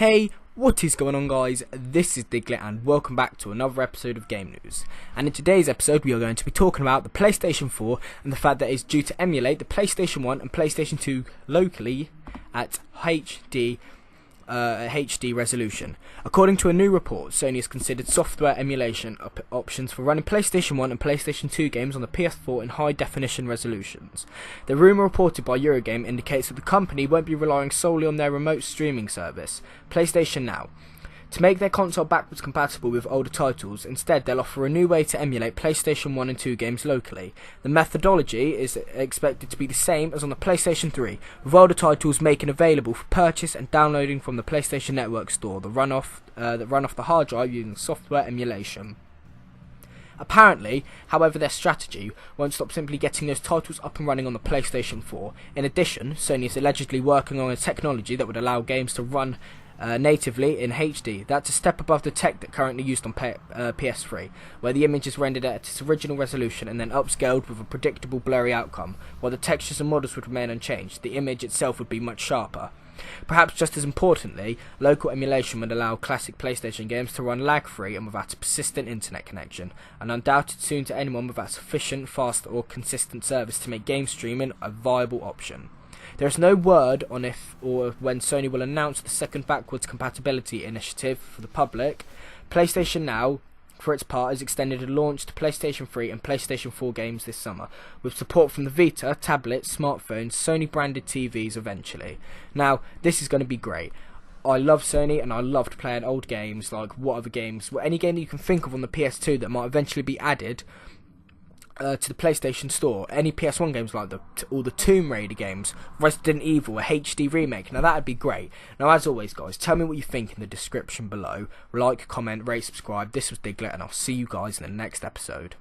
Hey, what is going on guys? This is Diglett and welcome back to another episode of Game News. And in today's episode we are going to be talking about the PlayStation 4 and the fact that it's due to emulate the PlayStation 1 and PlayStation 2 locally at HD resolution. According to a new report, Sony has considered software emulation options for running PlayStation 1 and PlayStation 2 games on the PS4 in high definition resolutions. The rumour reported by Eurogame indicates that the company won't be relying solely on their remote streaming service, PlayStation Now, to make their console backwards compatible with older titles. Instead, they'll offer a new way to emulate PlayStation 1 and 2 games locally. The methodology is expected to be the same as on the PlayStation 3, with older titles making available for purchase and downloading from the PlayStation Network store that run off the hard drive using software emulation. Apparently, however, their strategy won't stop simply getting those titles up and running on the PlayStation 4. In addition, Sony is allegedly working on a technology that would allow games to run natively in HD. That's a step above the tech that currently used on PS3, where the image is rendered at its original resolution and then upscaled with a predictable blurry outcome. While the textures and models would remain unchanged, the image itself would be much sharper. Perhaps just as importantly, local emulation would allow classic PlayStation games to run lag-free and without a persistent internet connection, and undoubted soon to anyone without sufficient, fast or consistent service to make game streaming a viable option. There is no word on if or when Sony will announce the second backwards compatibility initiative for the public. PlayStation Now, for its part, has extended a launch to PlayStation 3 and PlayStation 4 games this summer, with support from the Vita, tablets, smartphones, Sony branded TVs eventually. Now, this is going to be great. I love Sony and I loved playing old games like any game that you can think of on the PS2 that might eventually be added to the PlayStation Store. Any PS1 games like all the Tomb Raider games, Resident Evil, a HD remake. Now that'd be great. Now as always guys, tell me what you think in the description below. Like, comment, rate, subscribe. This was Diglett and I'll see you guys in the next episode.